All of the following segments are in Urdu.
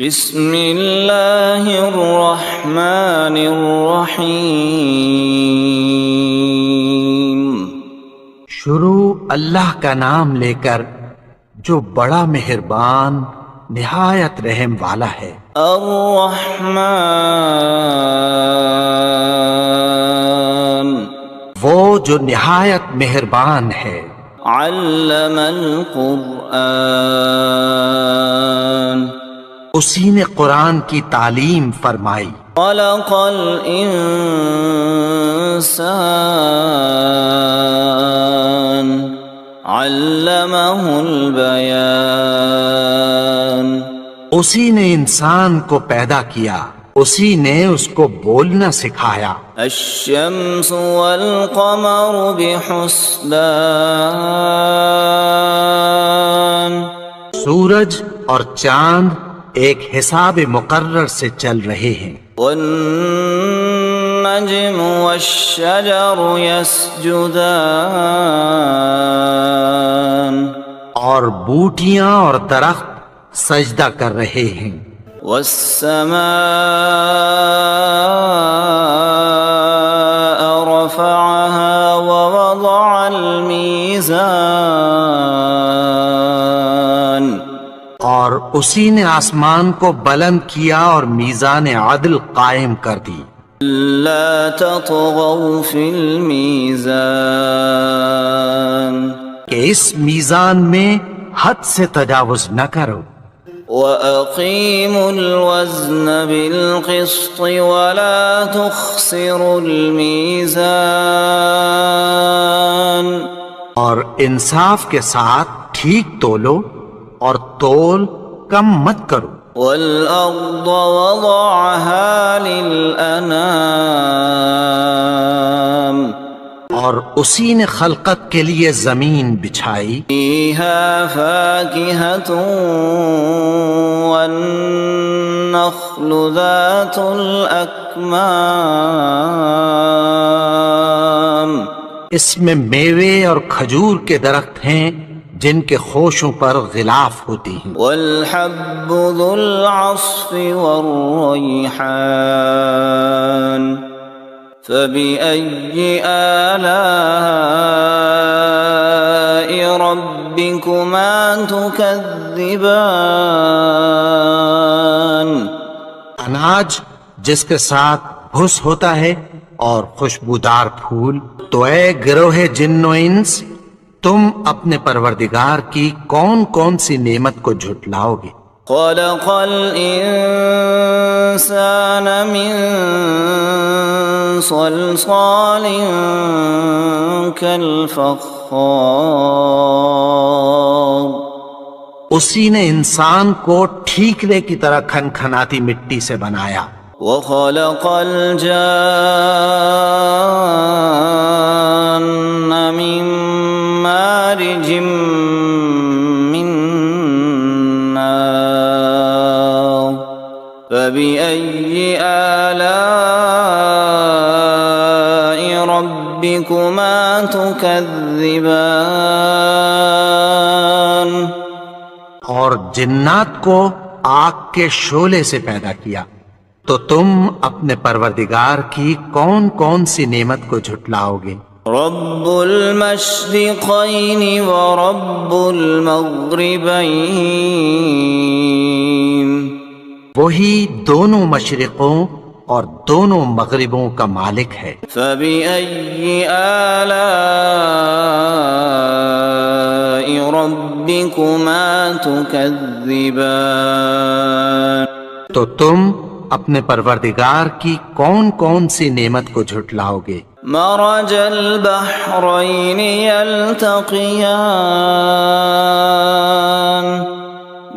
بسم اللہ الرحمن الرحیم۔ شروع اللہ کا نام لے کر جو بڑا مہربان نہایت رحم والا ہے۔ الرحمن، وہ جو نہایت مہربان ہے۔ علم القرآن، اسی نے قرآن کی تعلیم فرمائی۔ خلق الانسان، علمہ البیان، اسی نے انسان کو پیدا کیا، اسی نے اس کو بولنا سکھایا۔ الشمس والقمر بحسبان، سورج اور چاند ایک حساب مقرر سے چل رہے ہیں۔ والنجم والشجر يسجدان، اور بوٹیاں اور درخت سجدہ کر رہے ہیں۔ والسماء رفعها ووضع الميزان، اور اسی نے آسمان کو بلند کیا اور میزان عدل قائم کر دی۔ لا تطغوا في الميزان، کہ اس میزان میں حد سے تجاوز نہ کرو۔ وَأَقِيمُوا الْوَزْنَ بِالْقِسْطِ وَلَا تُخْسِرُوا الْمِيزَانَ، اور انصاف کے ساتھ ٹھیک تولو اور تول کم مت کرو۔ وَالْأَرْضَ وَضَعَهَا لِلْأَنَامِ، اور اسی نے خلقت کے لیے زمین بچھائی۔ فِيهَا فَاكِهَةٌ وَالنَّخْلُ ذَاتُ الْأَكْمَامِ، اس میں میوے اور کھجور کے درخت ہیں جن کے خوشوں پر غلاف ہوتی ہیں۔ وَالْحَبُّ ذُو الْعَصْفِ وَالرَّيْحَانُ، فَبِأَيِّ آلَاءِ رَبِّكُمَا تُكَذِّبَانِ، اناج جس کے ساتھ بھس ہوتا ہے اور خوشبودار پھول۔ تو اے گروہ جن و انس، تم اپنے پروردگار کی کون کون سی نعمت کو جھٹلاؤ گے؟ خَلَقَ الْإِنسَانَ مِنْ صَلْصَالٍ كَالْفَخَّارِ، اسی نے انسان کو ٹھیکرے کی طرح کھنکھناتی مٹی سے بنایا۔ وَخَلَقَ الْجَانَّ مِن مَّارِجٍ مِّن نَّارٍ، فَبِأَيِّ آلَاءِ رَبِّكُمَا تُكَذِّبَانِ، اور جنات کو آگ کے شعلے سے پیدا کیا، تو تم اپنے پروردگار کی کون کون سی نعمت کو جھٹلاؤ گے؟ رب المشرقین ورب المغربین، وہی دونوں مشرقوں اور دونوں مغربوں کا مالک ہے۔ فبأي آلاء ربكما تكذبان، تو تم اپنے پروردگار کی کون کون سی نعمت کو جھٹلاؤ گے؟ مرج البحرین یلتقیان،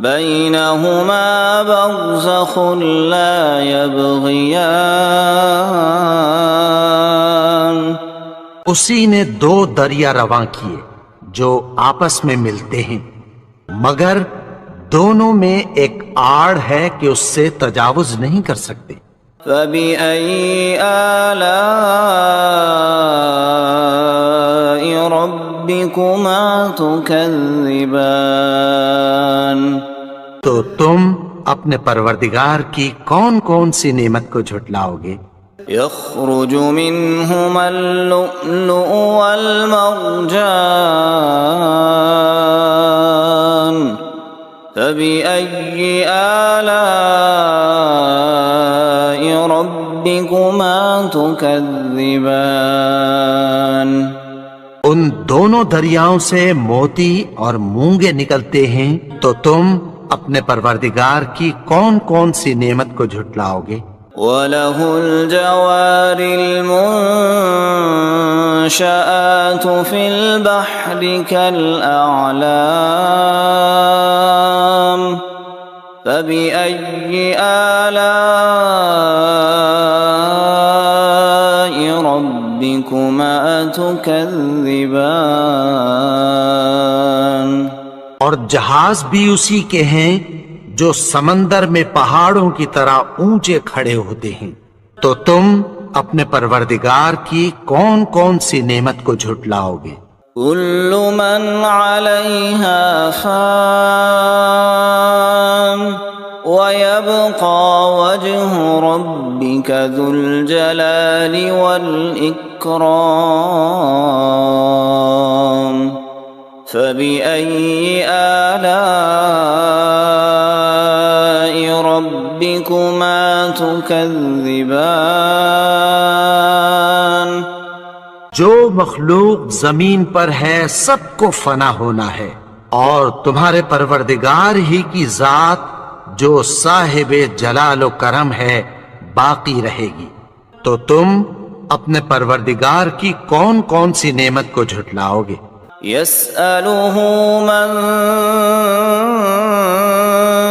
بینہما برزخ لا یبغیان، اسی نے دو دریا رواں کیے جو آپس میں ملتے ہیں، مگر دونوں میں ایک آڑ ہے کہ اس سے تجاوز نہیں کر سکتے۔ فَبِأَيِّ آلَاءِ رَبِّكُمَا تُكَذِّبَانِ، تو تم اپنے پروردگار کی کون کون سی نعمت کو جھٹلاؤ گے؟ يخرج منهما اللؤلؤ والمرجان فبأي آلاء ربكما تكذبان ان دونوں دریاؤں سے موتی اور مونگے نکلتے ہیں، تو تم اپنے پروردگار کی کون کون سی نعمت کو جھٹلاؤ گے؟ وَلَهُ الْجَوَارِ الْمُنشَآتُ فِي الْبَحْرِ كَالْأَعْلَامِ فَبِأَيِّ آلَاءِ رَبِّكُمَا تُكَذِّبَانِ اور جہاز بھی اسی کے ہیں جو سمندر میں پہاڑوں کی طرح اونچے کھڑے ہوتے ہیں، تو تم اپنے پروردگار کی کون کون سی نعمت کو جھٹلاؤ گے؟ كل من عليها فان ويبقى وجه ربك ذو الجلال والإكرام فبأي آلاء ربكما تكذبان جو مخلوق زمین پر ہے سب کو فنا ہونا ہے، اور تمہارے پروردگار ہی کی ذات جو صاحب جلال و کرم ہے باقی رہے گی، تو تم اپنے پروردگار کی کون کون سی نعمت کو جھٹلاؤ گے؟ يسأله من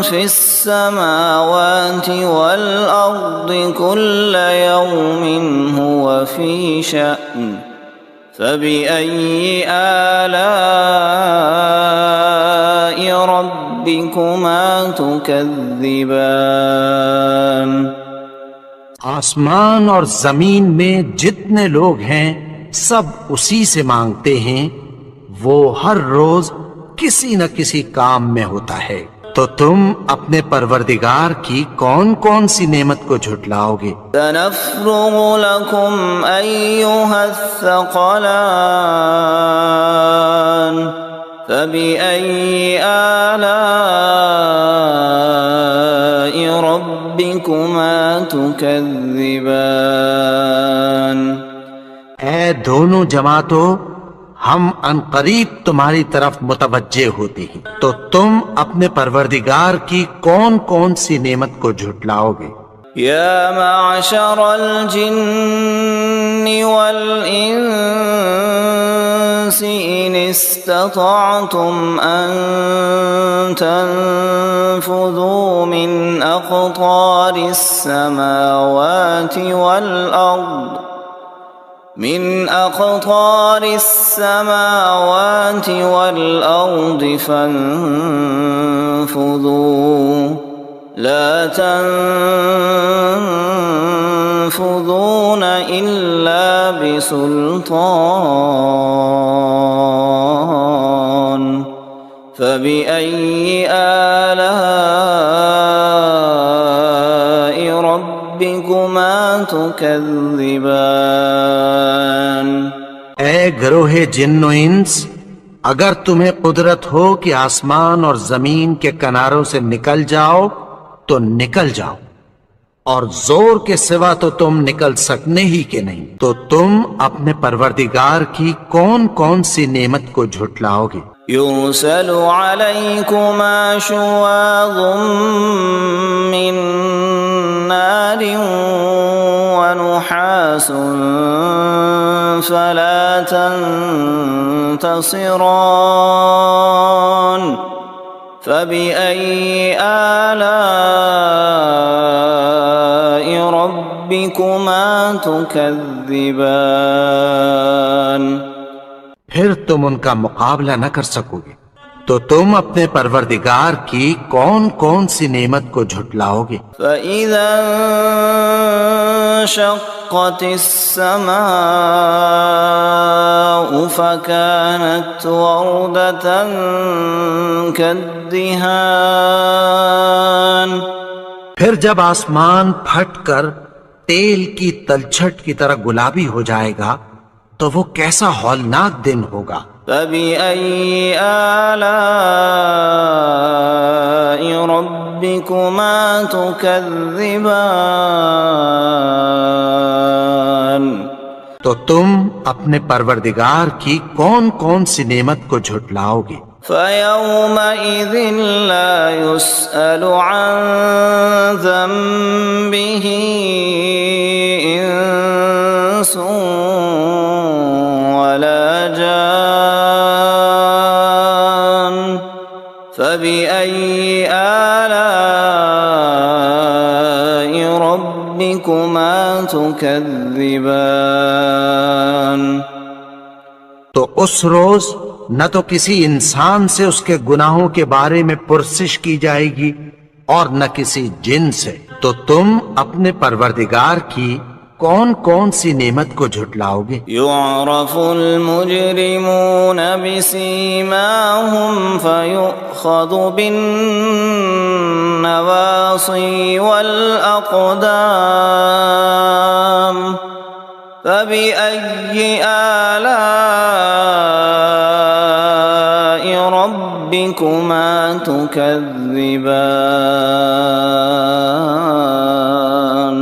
في السماوات والأرض كل يوم هو في شأن فبأي آلاء ربكما تكذبان آسمان اور زمین میں جتنے لوگ ہیں سب اسی سے مانگتے ہیں، وہ ہر روز کسی نہ کسی کام میں ہوتا ہے، تو تم اپنے پروردگار کی کون کون سی نعمت کو جھٹلاؤ گے؟ سنفرغ لكم أيها الثقلان فبأي آلاء ربكما تكذبان اے دونوں جماعتوں، ہم عنقریب تمہاری طرف متوجہ ہوتے ہیں، تو تم اپنے پروردگار کی کون کون سی نعمت کو جھٹلاؤ گے؟ يا معشر الجن والإنس إن استطعتم أن تنفذوا من أقطار السماوات والأرض فانفذوا لا تنفذون إلا بسلطان فبأي آلاء ربكما تكذبان اے گروہ جن و انس، اگر تمہیں قدرت ہو کہ آسمان اور زمین کے کناروں سے نکل جاؤ تو نکل جاؤ، اور زور کے سوا تو تم نکل سکنے ہی کے نہیں، تو تم اپنے پروردگار کی کون کون سی نعمت کو جھٹلاؤ گے؟ يرسل عليكما شواظ من نار ونحاس فلا تنتصران فبأي آلاء ربكما تكذبان پھر تم ان کا مقابلہ نہ کر سکو گے، تو تم اپنے پروردگار کی کون کون سی نعمت کو جھٹلاؤ گے؟ فَإِذَا انشقت السماء فكانت وردة كالدهان الدهان پھر جب آسمان پھٹ کر تیل کی تلچھٹ کی طرح گلابی ہو جائے گا تو وہ کیسا ہولناک دن ہوگا۔ فبأي آلاء ربكما تكذبان تو تم اپنے پروردگار کی کون کون سی نعمت کو جھٹلاؤ گے؟ فيومئذ لا يسأل عن ذنبه إنس ولا جان فبأي آلاء ربكما تكذبان تو اس روز نہ تو کسی انسان سے اس کے گناہوں کے بارے میں پرسش کی جائے گی اور نہ کسی جن سے، تو تم اپنے پروردگار کی کون کون سی نعمت کو جھٹلاؤ گے؟ يعرف المجرمون بسيماهم فيؤخذ بالنواصي والأقدام فبأي آلاء ربكما تكذبان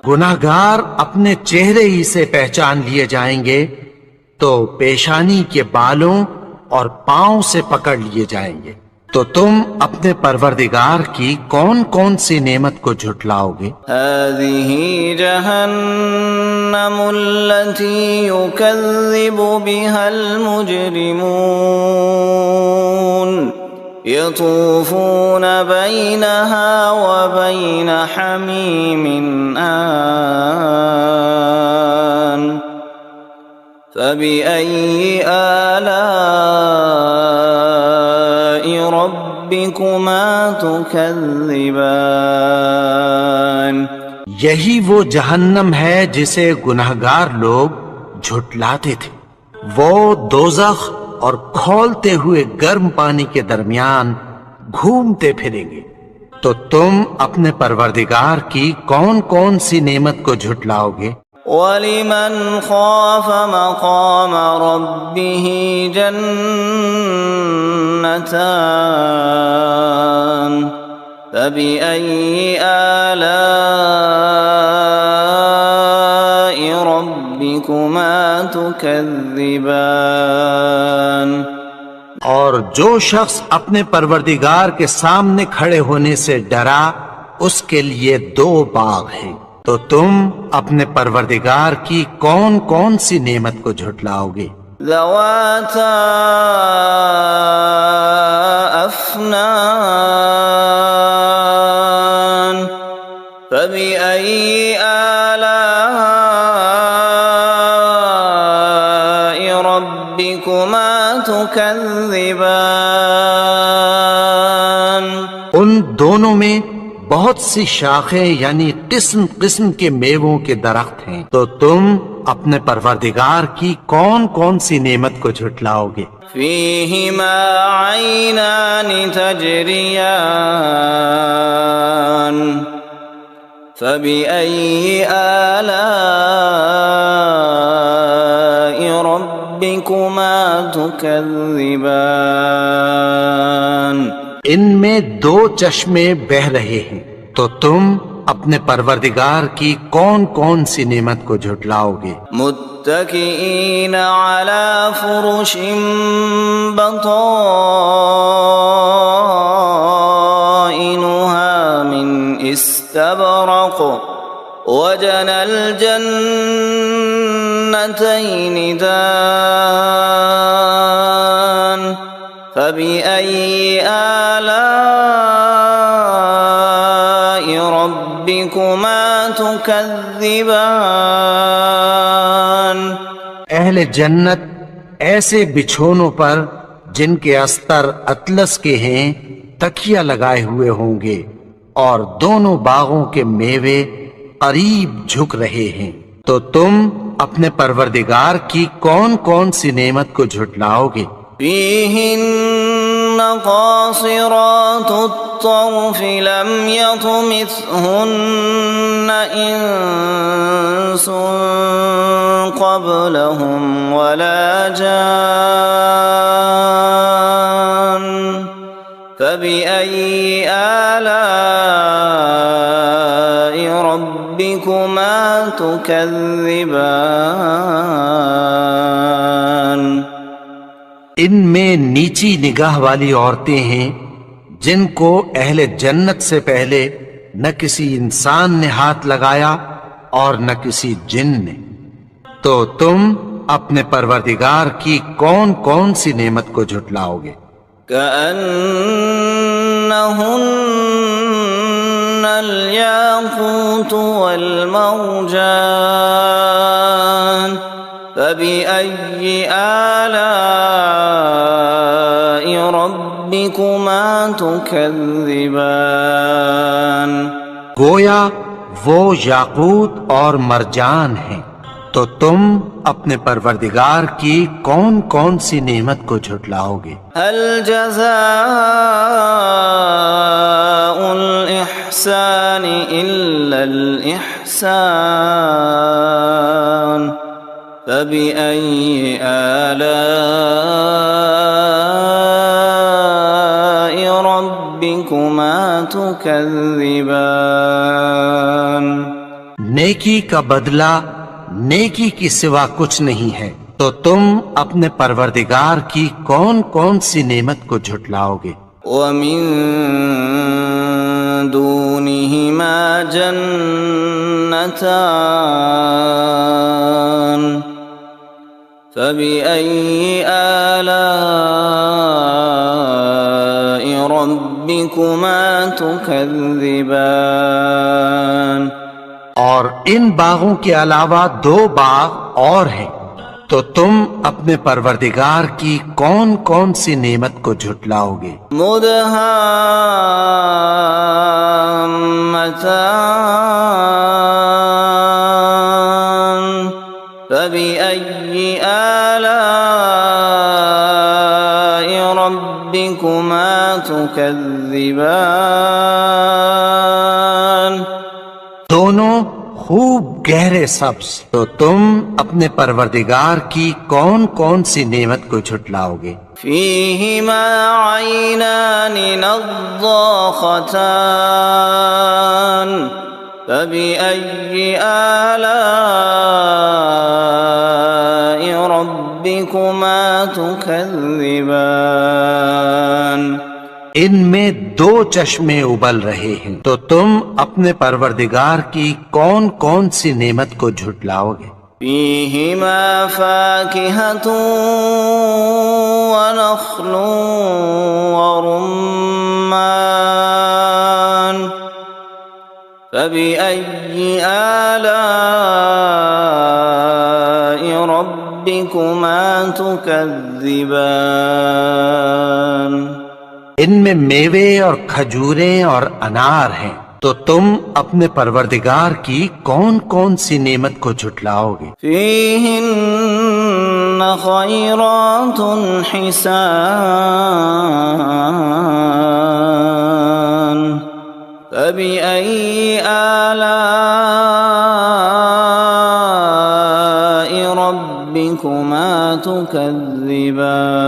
گناہگار اپنے چہرے ہی سے پہچان لیے جائیں گے تو پیشانی کے بالوں اور پاؤں سے پکڑ لیے جائیں گے، تو تم اپنے پروردگار کی کون کون سی نعمت کو جھٹلاؤ گے؟ هذه جهنم التي يكذب بها المجرمون يطوفون بينها وبين حميم آن فبأي آلاء ربكما تكذبان یہی وہ جہنم ہے جسے گناہگار لوگ جھٹلاتے تھے، وہ دوزخ اور کھولتے ہوئے گرم پانی کے درمیان گھومتے پھریں گے، تو تم اپنے پروردگار کی کون کون سی نعمت کو جھٹلاؤ گے؟ وَلِمَنْ خَافَ مَقَامَ رَبِّهِ جَنَّتَانِ فَبِأَيِّ آلَاءِ رَبِّكُمَا تُكَذِّبَانِ اور جو شخص اپنے پروردگار کے سامنے کھڑے ہونے سے ڈرا اس کے لیے دو باغ ہیں، تو تم اپنے پروردگار کی کون کون سی نعمت کو جھٹلاؤ گے؟ ذواتا افنان فبأي آلاء ربكما تكذبان ان دونوں میں بہت سی شاخیں یعنی قسم قسم کے میووں کے درخت ہیں، تو تم اپنے پروردگار کی کون کون سی نعمت کو جھٹلاؤ گے؟ فيهما عينان تجريان فبأي آلاء ربكما تكذبان ان میں دو چشمے بہہ رہے ہیں، تو تم اپنے پروردگار کی کون کون سی نعمت کو جھٹلاؤ گے؟ متكئين على فرش بطائنها من استبرق وجنى الجنتين دان فبأي آلاء ربكما تكذبان اہل جنت ایسے بچھونوں پر جن کے استر اطلس کے ہیں تکیہ لگائے ہوئے ہوں گے، اور دونوں باغوں کے میوے قریب جھک رہے ہیں، تو تم اپنے پروردگار کی کون کون سی نعمت کو جھٹلاؤ گے؟ فيهن قاصرات الطرف لم يطمثهن إنس قبلهم ولا جان فبأي آلاء ربكما تكذبان ان میں نیچی نگاہ والی عورتیں ہیں جن کو اہل جنت سے پہلے نہ کسی انسان نے ہاتھ لگایا اور نہ کسی جن نے، تو تم اپنے پروردگار کی کون کون سی نعمت کو جھٹلاؤ گے؟ كأنهن الياقوت والمرجان فبأي آلاء ربكما تكذبان گویا وہ یاقوت اور مرجان ہیں، تو تم اپنے پروردگار کی کون کون سی نعمت کو جھٹلاؤ گے؟ هل جزاء الإحسان إلا الإحسان فبأي آلاء ربكما تكذبان نیکی کا بدلہ نیکی کی سوا کچھ نہیں ہے، تو تم اپنے پروردگار کی کون کون سی نعمت کو جھٹلاؤ گے؟ ومن دونهما جنتان فبأي آلاء ربكما تكذبان اور ان باغوں کے علاوہ دو باغ اور ہیں، تو تم اپنے پروردگار کی کون کون سی نعمت کو جھٹلاؤ گے؟ مدهامتان فبأي آلاء ربكما تكذبان دونوں خوب گہرے سبز، تو تم اپنے پروردگار کی کون کون سی نعمت کو جھٹلاؤ گے؟ فيهما عينان نضاختان فبأي آلاء ربكما تكذبان ان میں دو چشمے ابل رہے ہیں، تو تم اپنے پروردگار کی کون کون سی نعمت کو جھٹلاؤ گے؟ فيهما فاكهة ونخل ورمان فبأي آلاء ربكما تكذبان ان میں میوے اور کھجوریں اور انار ہیں، تو تم اپنے پروردگار کی کون کون سی نعمت کو جھٹلاؤ گے؟ فيهن خيرات حسان فبأي آلاء ربكما تكذبان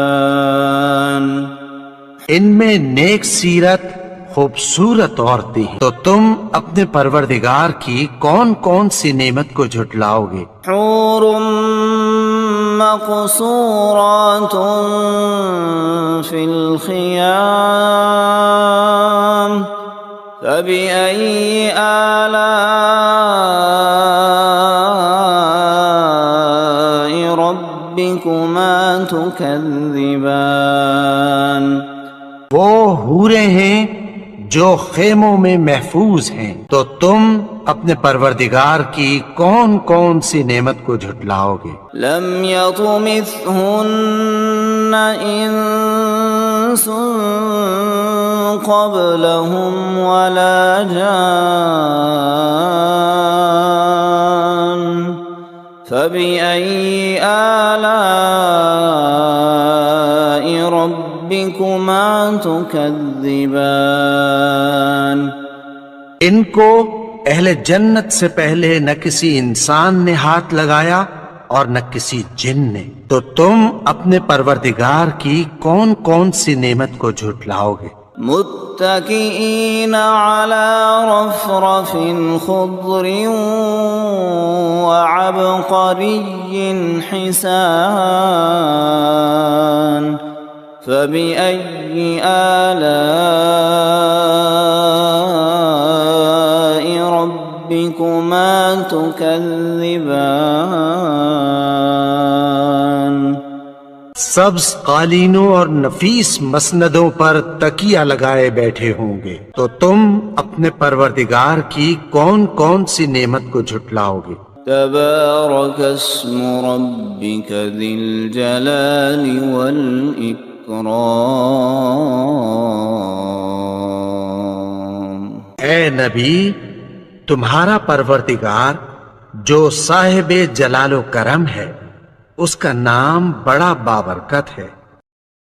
ان میں نیک سیرت خوبصورت عورتیں ہیں، تو تم اپنے پروردگار کی کون کون سی نعمت کو جھٹلاؤ گے؟ حور مقصورات في الخيام فبأي آلاء ربكما تكذبان وہ حوریں ہیں جو خیموں میں محفوظ ہیں، تو تم اپنے پروردگار کی کون کون سی نعمت کو جھٹلاؤ گے؟ لم يطمثهن انس قبلهم ولا جان فبأي آلاء ربكما ربكما تكذبان ان کو اہل جنت سے پہلے نہ کسی انسان نے ہاتھ لگایا اور نہ کسی جن نے، تو تم اپنے پروردگار کی کون کون سی نعمت کو جھٹلاؤ گے؟ متكئين على رفرف خضر وعبقري حسان فبأي آلاء ربكما تكذبان سبز قالینوں اور نفیس مسندوں پر تکیہ لگائے بیٹھے ہوں گے، تو تم اپنے پروردگار کی کون کون سی نعمت کو جھٹلاؤ گے؟ تبارك اسم ربك ذي الجلال والإكرام اے نبی، تمہارا پروردگار جو صاحب جلال و کرم ہے، اس کا نام بڑا بابرکت ہے۔